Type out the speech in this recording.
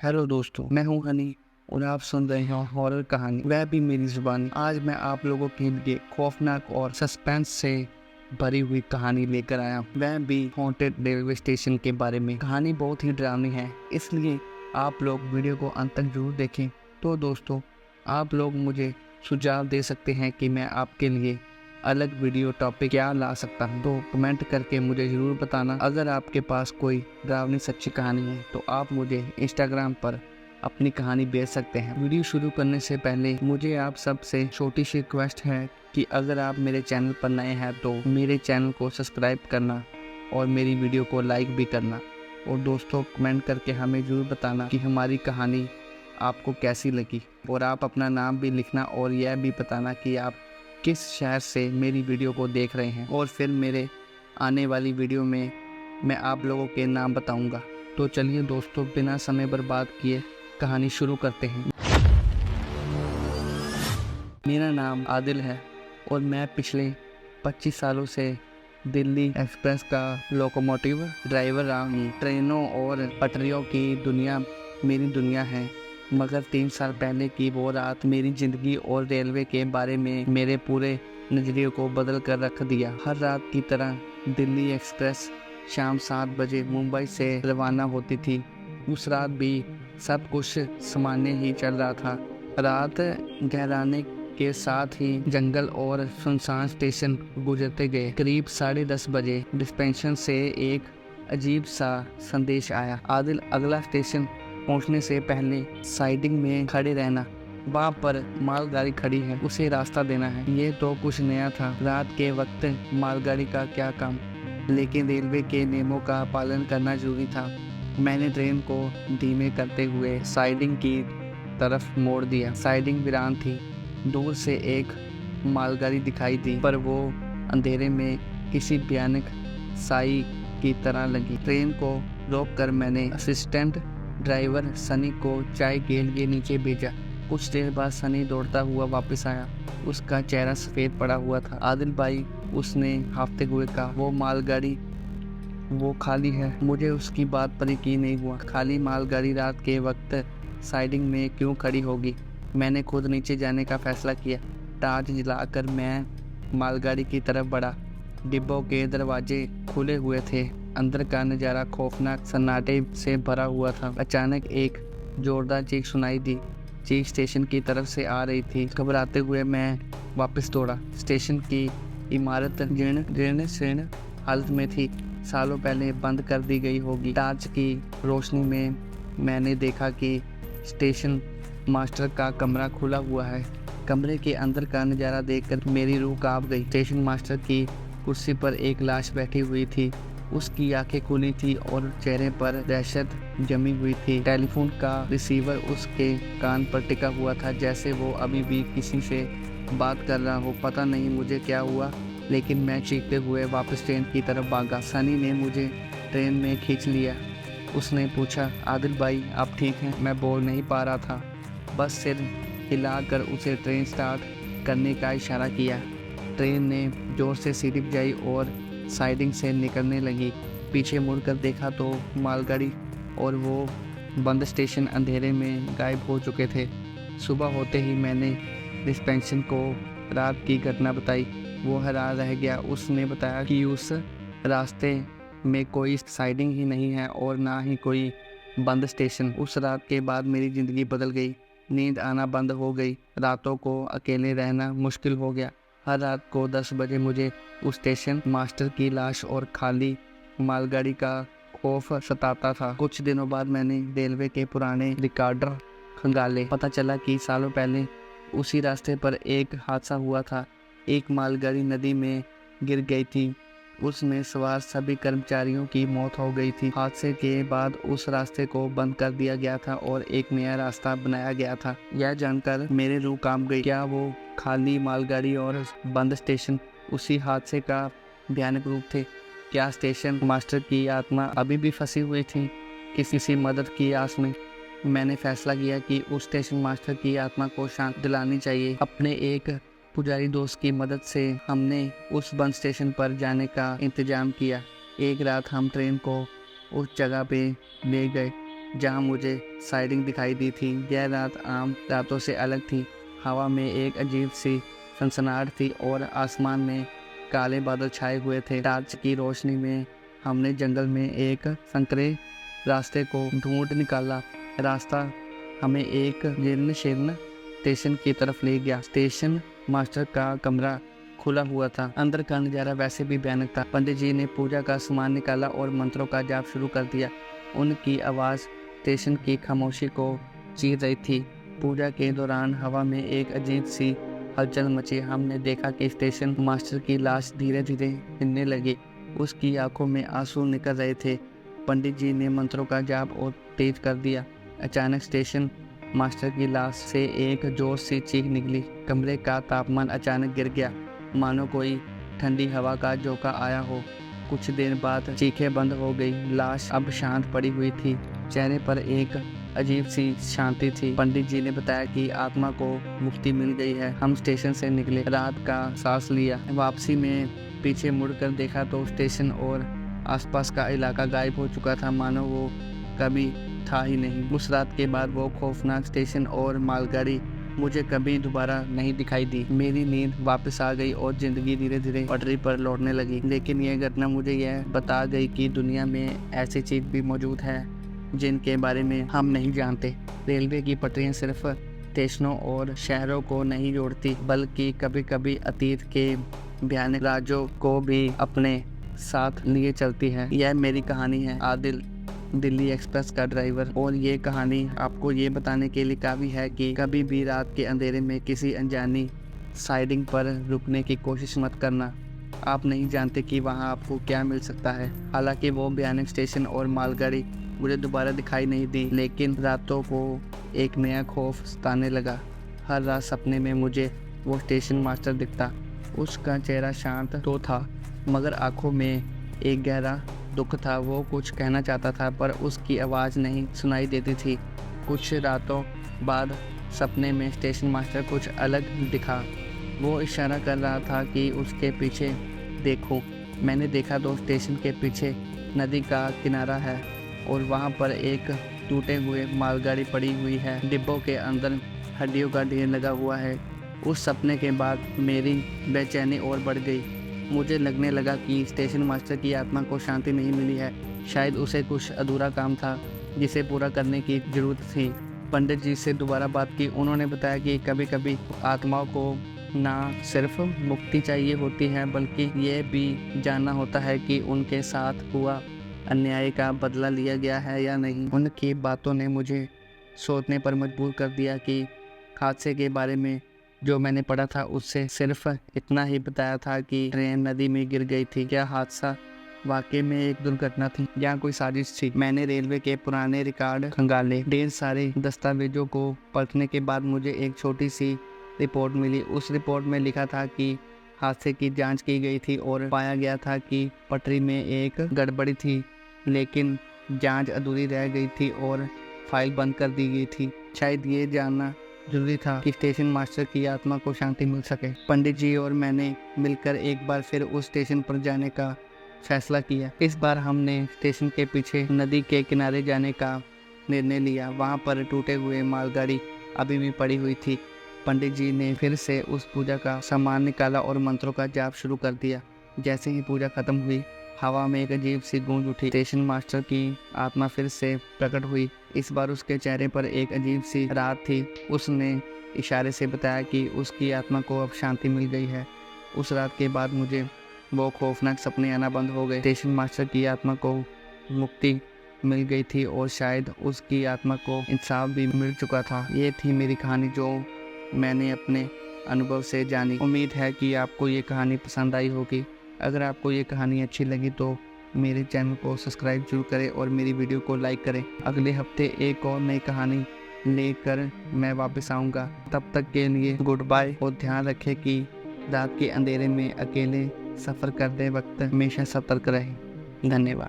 Hello दोस्तों, मैं हूं हनी और आप सुन रहे हैं हॉरर कहानी, वह भी मेरी जुबानी। आज मैं आप लोगों के लिए खौफनाक और सस्पेंस से भरी हुई कहानी लेकर आया हूं, वह भी हॉन्टेड रेलवे स्टेशन के बारे में। कहानी बहुत ही डरावनी है, इसलिए आप लोग वीडियो को अंत तक जरूर देखें। तो दोस्तों, आप लोग मुझे सुझाव दे सकते हैं कि मैं आपके लिए अलग वीडियो टॉपिक क्या ला सकता हूँ, तो कमेंट करके मुझे ज़रूर बताना। अगर आपके पास कोई डरावनी सच्ची कहानी है तो आप मुझे इंस्टाग्राम पर अपनी कहानी भेज सकते हैं। वीडियो शुरू करने से पहले मुझे आप सबसे छोटी सी रिक्वेस्ट है कि अगर आप मेरे चैनल पर नए हैं तो मेरे चैनल को सब्सक्राइब करना और मेरी वीडियो को लाइक भी करना। और दोस्तों, कमेंट करके हमें ज़रूर बताना कि हमारी कहानी आपको कैसी लगी, और आप अपना नाम भी लिखना और यह भी बताना कि आप किस शहर से मेरी वीडियो को देख रहे हैं, और फिर मेरे आने वाली वीडियो में मैं आप लोगों के नाम बताऊंगा। तो चलिए दोस्तों, बिना समय बर्बाद किए कहानी शुरू करते हैं। मेरा नाम आदिल है और मैं पिछले 25 सालों से दिल्ली एक्सप्रेस का लोकोमोटिव ड्राइवर रहा हूँ। ट्रेनों और पटरियों की दुनिया मेरी दुनिया है, मगर 3 साल पहले की वो रात मेरी ज़िंदगी और रेलवे के बारे में मेरे पूरे नज़रिए को बदल कर रख दिया। हर रात की तरह दिल्ली एक्सप्रेस शाम 7 बजे मुंबई से रवाना होती थी। उस रात भी सब कुछ सामान्य ही चल रहा था। रात गहराने के साथ ही जंगल और सुनसान स्टेशन गुजरते गए। करीब 10:30 बजे डिस्पेंशन से एक अजीब सा संदेश आया। आदिल, अगला स्टेशन पहुंचने से पहले साइडिंग में खड़े रहना, वहाँ पर मालगाड़ी खड़ी है, उसे रास्ता देना है। ये तो कुछ नया था। रात के वक्त मालगाड़ी का क्या काम, लेकिन रेलवे के नियमों का पालन करना जरूरी था। मैंने ट्रेन को धीमे करते हुए साइडिंग की तरफ मोड़ दिया। साइडिंग वीरान थी। दूर से एक मालगाड़ी दिखाई दी, पर वो अंधेरे में किसी भयानक साई की तरह लगी। ट्रेन को रोककर मैंने असिस्टेंट ड्राइवर सनी को चाय के लिए नीचे भेजा। कुछ देर बाद सनी दौड़ता हुआ वापस आया। उसका चेहरा सफ़ेद पड़ा हुआ था। आदिल भाई, उसने हाफते हुए कहा, वो मालगाड़ी वो खाली है। मुझे उसकी बात पर यकीन नहीं हुआ। खाली मालगाड़ी रात के वक्त साइडिंग में क्यों खड़ी होगी? मैंने खुद नीचे जाने का फैसला किया। टॉर्च जलाकर मैं मालगाड़ी की तरफ बढ़ा। डिब्बों के दरवाजे खुले हुए थे। अंदर का नज़ारा खौफनाक सन्नाटे से भरा हुआ था। अचानक एक जोरदार चीख सुनाई दी। चीख स्टेशन की तरफ से आ रही थी। घबराते हुए मैं वापस दौड़ा। स्टेशन की इमारत जीर्ण हालत में थी, सालों पहले बंद कर दी गई होगी। टॉर्च की रोशनी में मैंने देखा कि स्टेशन मास्टर का कमरा खुला हुआ है। कमरे के अंदर का नज़ारा देखकर मेरी रूह कांप गई। स्टेशन मास्टर की कुर्सी पर एक लाश बैठी हुई थी। उसकी आंखें खुली थी और चेहरे पर दहशत जमी हुई थी। टेलीफोन का रिसीवर उसके कान पर टिका हुआ था, जैसे वो अभी भी किसी से बात कर रहा हो। पता नहीं मुझे क्या हुआ, लेकिन मैं चीखते हुए वापस ट्रेन की तरफ भागा। सनी ने मुझे ट्रेन में खींच लिया। उसने पूछा, आदिल भाई, आप ठीक हैं? मैं बोल नहीं पा रहा था, बस सिर हिलाकर उसे ट्रेन स्टार्ट करने का इशारा किया। ट्रेन ने जोर से सीटी बजाई और साइडिंग से निकलने लगी। पीछे मुड़कर देखा तो मालगाड़ी और वो बंद स्टेशन अंधेरे में गायब हो चुके थे। सुबह होते ही मैंने डिस्पेंशन को रात की घटना बताई। वो हैरान रह गया। उसने बताया कि उस रास्ते में कोई साइडिंग ही नहीं है और ना ही कोई बंद स्टेशन। उस रात के बाद मेरी ज़िंदगी बदल गई। नींद आना बंद हो गई। रातों को अकेले रहना मुश्किल हो गया। हर रात को 10 बजे मुझे उस स्टेशन मास्टर की लाश और खाली मालगाड़ी का खौफ सताता था। कुछ दिनों बाद मैंने रेलवे के पुराने रिकॉर्डर खंगाले। पता चला कि सालों पहले उसी रास्ते पर एक हादसा हुआ था। एक मालगाड़ी नदी में गिर गई थी। उसमें सवार सभी कर्मचारियों की मौत हो गई थी। हादसे के बाद उस रास्ते को बंद कर दिया गया था और एक नया रास्ता बनाया गया था। यह जानकर मेरी रूह कांप गई। क्या वो खाली मालगाड़ी और बंद स्टेशन उसी हादसे का भयानक रूप थे? क्या स्टेशन मास्टर की आत्मा अभी भी फंसी हुई थी किसी मदद की आस में? मैंने फैसला किया कि उस स्टेशन मास्टर की आत्मा को शांति दिलानी चाहिए। अपने एक पुजारी दोस्त की मदद से हमने उस बंद स्टेशन पर जाने का इंतजाम किया। एक रात हम ट्रेन को उस जगह पे ले गए जहां मुझे साइडिंग दिखाई दी थी। यह रात आम रातों से अलग थी। हवा में एक अजीब सी सनसनाहट थी और आसमान में काले बादल छाए हुए थे। टॉर्च की रोशनी में हमने जंगल में एक संकरे रास्ते को ढूंढ निकाला। रास्ता हमें एक जीर्ण शीर्ण स्टेशन की तरफ ले गया। स्टेशन मास्टर का कमरा खुला हुआ था। अंदर का नजारा वैसे भी भयानक था। पंडित जी ने पूजा का सामान निकाला और मंत्रों का जाप शुरू कर दिया। उनकी आवाज़ स्टेशन की खामोशी को चीर रही थी। पूजा के दौरान हवा में एक अजीब सी हलचल मची। हमने देखा कि स्टेशन मास्टर की लाश धीरे धीरे हिलने लगी। उसकी आंखों में आंसू निकल रहे थे। पंडित जी ने मंत्रों का जाप और तेज कर दिया। अचानक स्टेशन मास्टर की लाश से एक जोर सी चीख निकली। कमरे का तापमान अचानक गिर गया, मानो कोई ठंडी हवा का झोंका आया हो। कुछ देर बाद चीखें बंद हो गई। लाश अब शांत पड़ी हुई थी। चेहरे पर एक अजीब सी शांति थी। पंडित जी ने बताया कि आत्मा को मुक्ति मिल गई है। हम स्टेशन से निकले, रात का सांस लिया। वापसी में पीछे मुड़कर देखा तो स्टेशन और आसपास का इलाका गायब हो चुका था, मानो वो कभी था ही नहीं। उस रात के बाद वो खौफनाक स्टेशन और मालगाड़ी मुझे कभी दोबारा नहीं दिखाई दी। मेरी नींद वापस आ गई और जिंदगी धीरे धीरे पटरी पर लौटने लगी। लेकिन यह घटना मुझे यह बता गई कि दुनिया में ऐसी चीज भी मौजूद है जिनके बारे में हम नहीं जानते। रेलवे की पटरियां सिर्फ स्टेशनों और शहरों को नहीं जोड़ती, बल्कि कभी कभी अतीत के भयानक राजों को भी अपने साथ लिए चलती है। यह मेरी कहानी है, आदिल, दिल्ली एक्सप्रेस का ड्राइवर। और ये कहानी आपको ये बताने के लिए काफ़ी है कि कभी भी रात के अंधेरे में किसी अनजानी साइडिंग पर रुकने की कोशिश मत करना। आप नहीं जानते कि वहाँ आपको क्या मिल सकता है। हालांकि वो भयानक स्टेशन और मालगाड़ी मुझे दोबारा दिखाई नहीं दी, लेकिन रातों को एक नया खौफ सताने लगा। हर रात सपने में मुझे वो स्टेशन मास्टर दिखता। उसका चेहरा शांत तो था, मगर आंखों में एक गहरा दुख था। वो कुछ कहना चाहता था, पर उसकी आवाज़ नहीं सुनाई देती थी। कुछ रातों बाद सपने में स्टेशन मास्टर कुछ अलग दिखा। वो इशारा कर रहा था कि उसके पीछे देखो। मैंने देखा तो स्टेशन के पीछे नदी का किनारा है और वहाँ पर एक टूटे हुए मालगाड़ी पड़ी हुई है। डिब्बों के अंदर हड्डियों का ढेर लगा हुआ है। उस सपने के बाद मेरी बेचैनी और बढ़ गई। मुझे लगने लगा कि स्टेशन मास्टर की आत्मा को शांति नहीं मिली है। शायद उसे कुछ अधूरा काम था जिसे पूरा करने की जरूरत थी। पंडित जी से दोबारा बात की। उन्होंने बताया कि कभी कभी आत्माओं को ना सिर्फ मुक्ति चाहिए होती है, बल्कि ये भी जानना होता है कि उनके साथ हुआ अन्याय का बदला लिया गया है या नहीं। उनकी बातों ने मुझे सोचने पर मजबूर कर दिया कि हादसे के बारे में जो मैंने पढ़ा था उससे सिर्फ इतना ही बताया था कि ट्रेन नदी में गिर गई थी। क्या हादसा वाकई में एक दुर्घटना थी या कोई साजिश थी? मैंने रेलवे के पुराने रिकॉर्ड खंगाले। ढेर सारे दस्तावेजों को पढ़ने के बाद मुझे एक छोटी सी रिपोर्ट मिली। उस रिपोर्ट में लिखा था कि हादसे की जांच की गई थी और पाया गया था कि पटरी में एक गड़बड़ी थी, लेकिन जांच अधूरी रह गई थी और फाइल बंद कर दी गई थी। शायद ये जानना जरूरी था कि स्टेशन मास्टर की आत्मा को शांति मिल सके। पंडित जी और मैंने मिलकर एक बार फिर उस स्टेशन पर जाने का फैसला किया। इस बार हमने स्टेशन के पीछे नदी के किनारे जाने का निर्णय लिया। वहाँ पर टूटे हुए मालगाड़ी अभी भी पड़ी हुई थी। पंडित जी ने फिर से उस पूजा का सामान निकाला और मंत्रों का जाप शुरू कर दिया। जैसे ही पूजा खत्म हुई, हवा में एक अजीब सी गूंज उठी। स्टेशन मास्टर की आत्मा फिर से प्रकट हुई। इस बार उसके चेहरे पर एक अजीब सी राहत थी। उसने इशारे से बताया कि उसकी आत्मा को अब शांति मिल गई है। उस रात के बाद मुझे वो खौफनाक सपने आना बंद हो गए। स्टेशन मास्टर की आत्मा को मुक्ति मिल गई थी और शायद उसकी आत्मा को इंसाफ भी मिल चुका था। ये थी मेरी कहानी जो मैंने अपने अनुभव से जानी। उम्मीद है कि आपको ये कहानी पसंद आई होगी। अगर आपको ये कहानी अच्छी लगी तो मेरे चैनल को सब्सक्राइब जरूर करें और मेरी वीडियो को लाइक करें। अगले हफ्ते एक और नई कहानी लेकर मैं वापस आऊँगा। तब तक के लिए गुड बाय और ध्यान रखें कि रात के अंधेरे में अकेले सफ़र करते वक्त हमेशा सतर्क रहें। धन्यवाद।